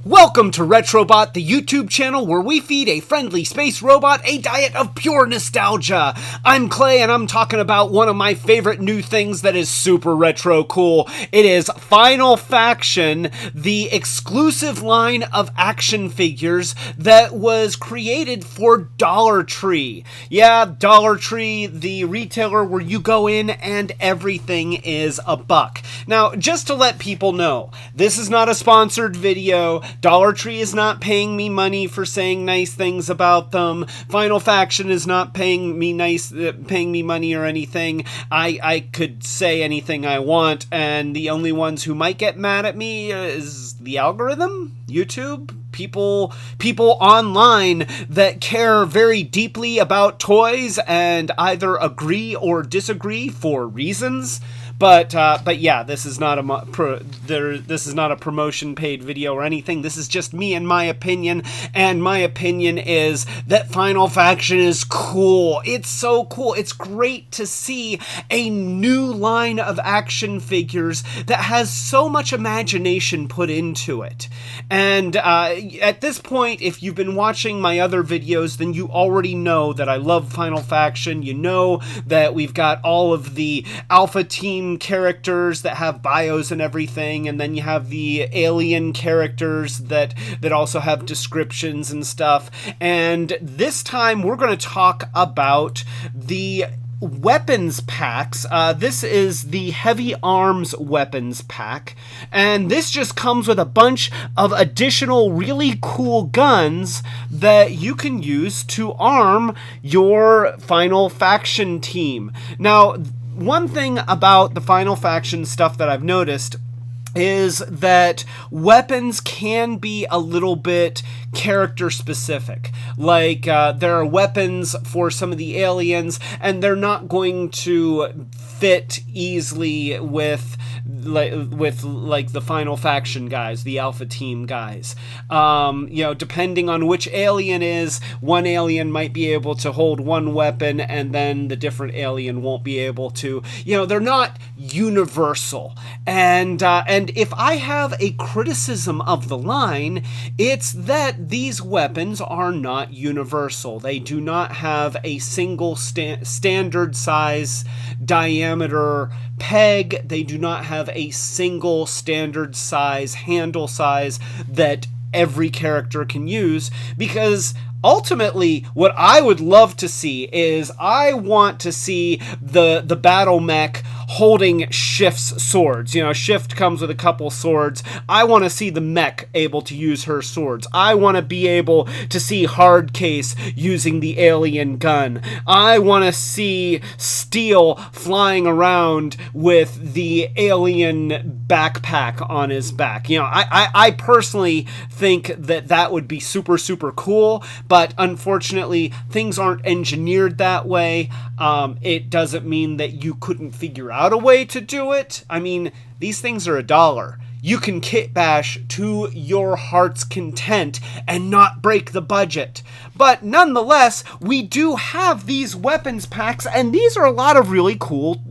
Welcome to Retrobot, the YouTube channel where we feed a friendly space robot a diet of pure nostalgia. I'm Clay, and I'm talking about one of my favorite new things that is super retro cool. It is Final Faction, the exclusive line of action figures that was created for Dollar Tree. Yeah, Dollar Tree, the retailer where you go in and everything is a buck. Now, just to let people know, this is not a sponsored video. Dollar Tree is not paying me money for saying nice things about them. Final Faction is not paying me money or anything. I could say anything I want, and the only ones who might get mad at me is the algorithm, YouTube, people online that care very deeply about toys and either agree or disagree for reasons. But yeah, this is not a promotion paid video or anything. This is just me and my opinion, and my opinion is that Final Faction is cool. It's so cool. It's great to see a new line of action figures that has so much imagination put into it. And at this point, if you've been watching my other videos, then you already know that I love Final Faction. You know that we've got all of the Alpha Team characters that have bios and everything, and then you have the alien characters that also have descriptions and stuff. And this time we're going to talk about the weapons packs. This is the Heavy Arms weapons pack, and this just comes with a bunch of additional really cool guns that you can use to arm your Final Faction team. Now, one thing about the Final Faction stuff that I've noticed is that weapons can be a little bit character specific. Like, there are weapons for some of the aliens, and they're not going to fit easily with the Final Faction guys, the Alpha Team guys. Depending on which alien is, one alien might be able to hold one weapon, and then the different alien won't be able to. They're not universal. And if I have a criticism of the line, it's that these weapons are not universal. They do not have a single standard size diameter peg. They do not have a single standard size handle size that every character can use, because ultimately, what I would love to see is I want to see the battle mech holding Shift's swords. Shift comes with a couple swords. I want to see the mech able to use her swords. I want to be able to see Hardcase using the alien gun. I want to see Steel flying around with the alien backpack on his back. I personally think that would be super, super cool. But unfortunately, things aren't engineered that way. It doesn't mean that you couldn't figure out a way to do it. I mean, these things are $1. You can kit bash to your heart's content and not break the budget. But nonetheless, we do have these weapons packs, and these are a lot of really cool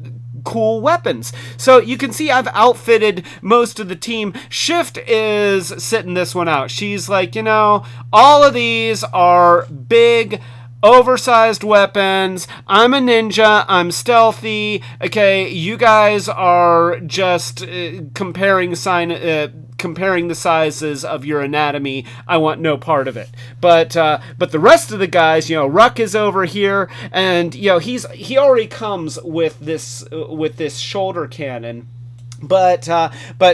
weapons. So you can see I've outfitted most of the team. Shift is sitting this one out. She's like, all of these are big, oversized weapons. I'm a ninja. I'm stealthy. Okay, you guys are just comparing the sizes of your anatomy. I want no part of it. But the rest of the guys, Ruck is over here, and he already comes with this shoulder cannon. But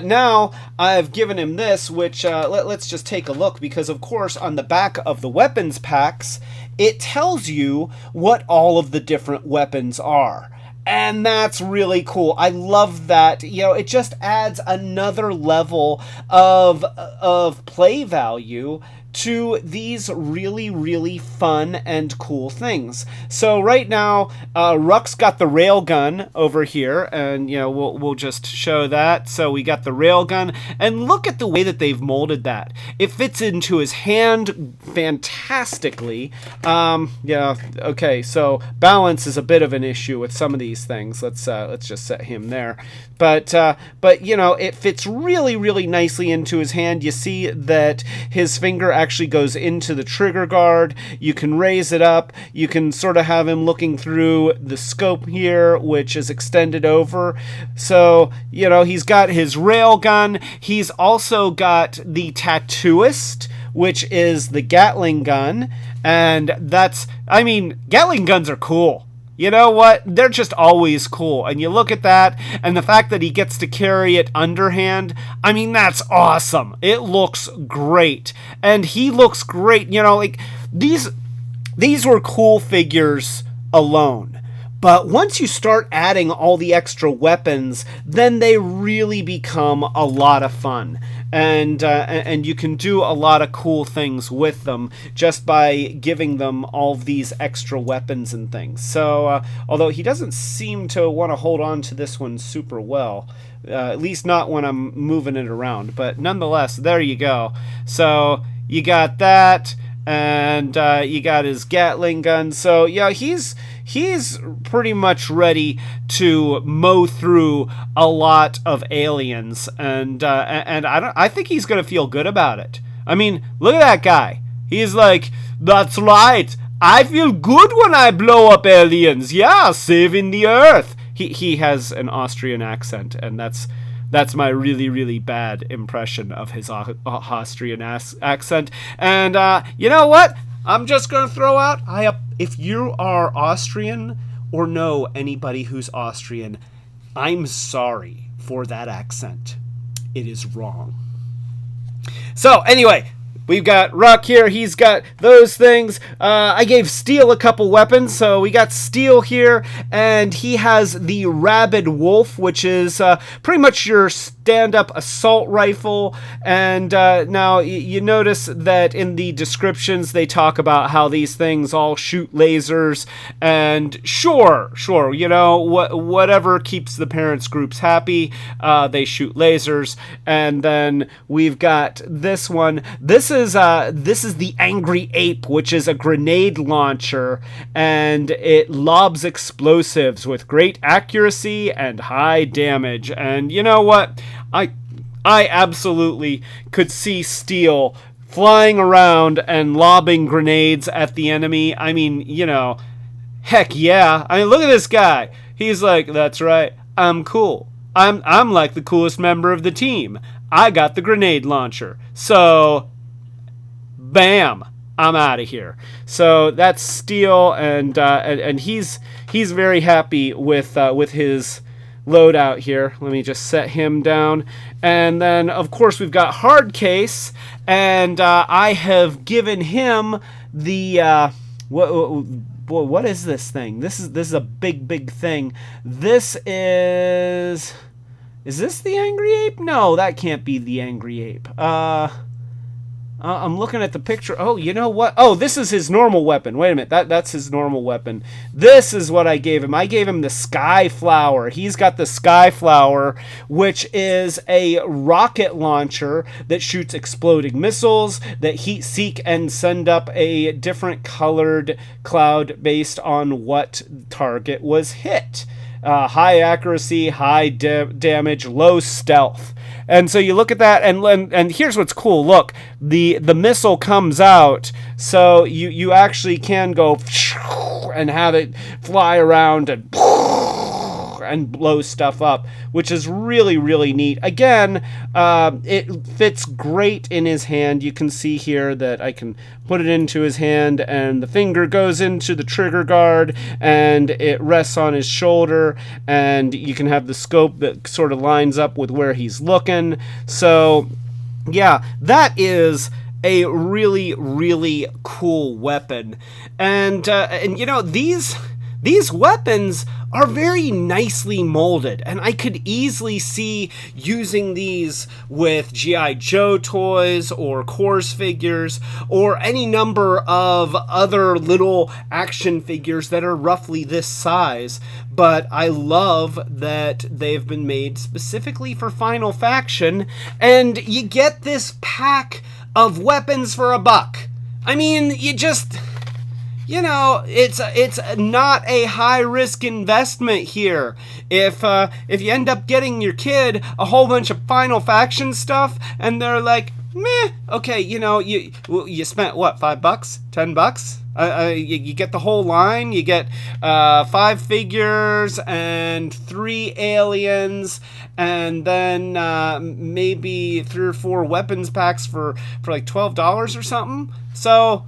now I've given him this, which let's just take a look, because of course on the back of the weapons packs it tells you what all of the different weapons are. And that's really cool. I love that. It just adds another level of play value to these really, really fun and cool things. So right now, Ruck's got the railgun over here, and we'll just show that. So we got the railgun, and look at the way that they've molded that. It fits into his hand fantastically. Yeah, okay. So balance is a bit of an issue with some of these things. Let's just set him there. But it fits really, really nicely into his hand. You see that his finger actually goes into the trigger guard. You can raise it up. You can sort of have him looking through the scope here, which is extended over. So, he's got his railgun. He's also got the Tattooist, which is the Gatling gun. And Gatling guns are cool. You know what? They're just always cool. And you look at that, and the fact that he gets to carry it underhand, that's awesome. It looks great. And he looks great. These were cool figures alone. But once you start adding all the extra weapons, then they really become a lot of fun. And you can do a lot of cool things with them just by giving them all of these extra weapons and things. So, although he doesn't seem to want to hold on to this one super well, at least not when I'm moving it around. But nonetheless, there you go. So, you got that, and you got his Gatling gun. So, yeah, he's pretty much ready to mow through a lot of aliens, and I think he's gonna feel good about it. Look at that guy. He's like, that's right. I feel good when I blow up aliens. Yeah, saving the Earth. He has an Austrian accent, and that's my really, really bad impression of his Austrian accent. And you know what? I'm just going to throw out, if you are Austrian or know anybody who's Austrian, I'm sorry for that accent. It is wrong. So, anyway, we've got Ruck here. He's got those things. I gave Steel a couple weapons. So we got Steel here, and he has the Rabid Wolf, which is pretty much your stand-up assault rifle. And now you notice that in the descriptions they talk about how these things all shoot lasers. And sure, whatever keeps the parents groups happy, they shoot lasers. And then we've got this one. This is the Angry Ape, which is a grenade launcher, and it lobs explosives with great accuracy and high damage. And you know what? I absolutely could see Steel flying around and lobbing grenades at the enemy. Heck yeah. Look at this guy. He's like, that's right. I'm cool. I'm like the coolest member of the team. I got the grenade launcher. So bam, I'm out of here. So that's Steel, and he's very happy with his loadout here. Let me just set him down. And then, of course, we've got Hardcase, and I have given him the what is this thing? This is a big thing. This is this the Angry Ape? No, that can't be the Angry Ape. I'm looking at the picture. Oh, you know what? Oh, this is his normal weapon. Wait a minute. That's his normal weapon. This is what I gave him. I gave him the Skyflower. He's got the Skyflower, which is a rocket launcher that shoots exploding missiles that heat seek and send up a different colored cloud based on what target was hit. High accuracy, high damage, low stealth. And so you look at that, and here's what's cool. Look, the missile comes out, so you actually can go and have it fly around and blow stuff up, which is really, really neat. Again, it fits great in his hand. You can see here that I can put it into his hand, and the finger goes into the trigger guard, and it rests on his shoulder, and you can have the scope that sort of lines up with where he's looking. So yeah, that is a really, really cool weapon. And these these weapons are very nicely molded, and I could easily see using these with G.I. Joe toys or Coors figures or any number of other little action figures that are roughly this size. But I love that they've been made specifically for Final Faction, and you get this pack of weapons for $1. I mean, it's not a high-risk investment here. If you end up getting your kid a whole bunch of Final Faction stuff, and they're like, meh, okay, you spent, what, $5? $10? You get the whole line. You get 5 figures and 3 aliens, and then maybe 3 or 4 weapons packs for like $12 or something. So,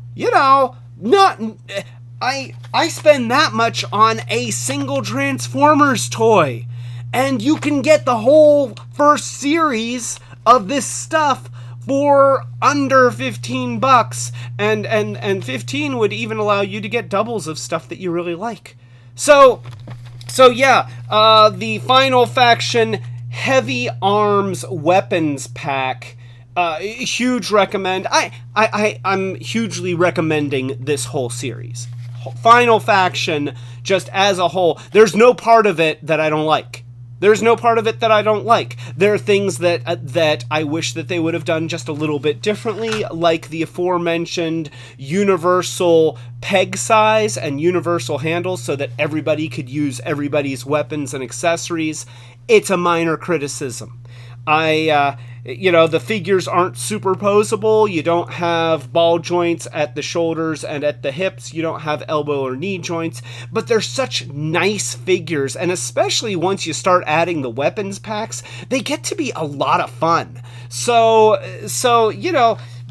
I spend that much on a single Transformers toy, and you can get the whole first series of this stuff for under $15, and 15 would even allow you to get doubles of stuff that you really like. So yeah, the Final Faction Heavy Arms Weapons Pack. Huge recommend. I'm hugely recommending this whole series. Final Faction, just as a whole, there's no part of it that I don't like. There are things that I wish that they would have done just a little bit differently, like the aforementioned universal peg size and universal handles so that everybody could use everybody's weapons and accessories. It's a minor criticism. The figures aren't superposable. You don't have ball joints at the shoulders and at the hips. You don't have elbow or knee joints, but they're such nice figures. And especially once you start adding the weapons packs, they get to be a lot of fun. So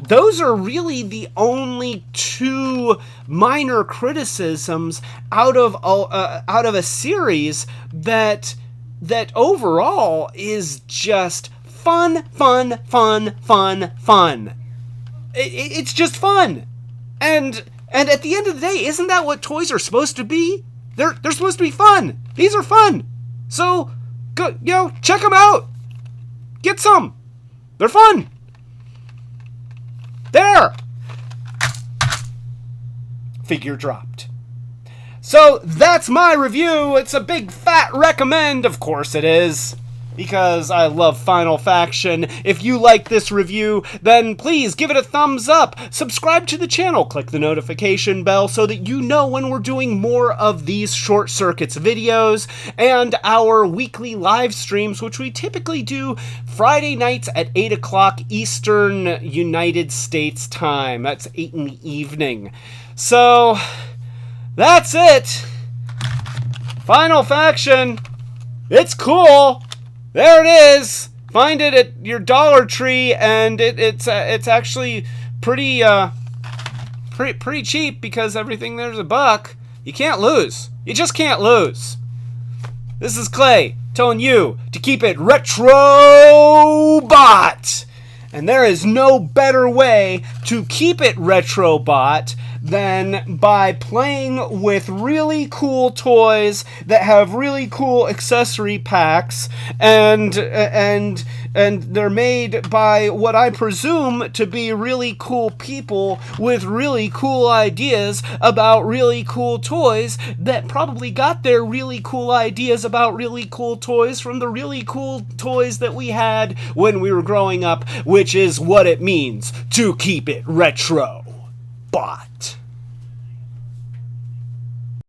those are really the only 2 minor criticisms out of a series that overall is just fun. It's just fun. And at the end of the day, isn't that what toys are supposed to be? They're supposed to be fun. These are fun. So, go, check them out. Get some. They're fun. There. Figure dropped. So, that's my review. It's a big fat recommend. Of course it is, because I love Final Faction. If you like this review, then please give it a thumbs up. Subscribe to the channel. Click the notification bell so that you know when we're doing more of these Short Circuits videos and our weekly live streams, which we typically do Friday nights at 8 o'clock Eastern United States time. That's 8 in the evening. So, that's it. Final Faction. It's cool. There it is. Find it at your Dollar Tree, and it's actually pretty cheap because everything there's $1. You can't lose. You just can't lose. This is Clay telling you to keep it Retrobot. And there is no better way to keep it Retrobot than by playing with really cool toys that have really cool accessory packs, and they're made by what I presume to be really cool people with really cool ideas about really cool toys that probably got their really cool ideas about really cool toys from the really cool toys that we had when we were growing up, which is what it means to keep it Retrobot.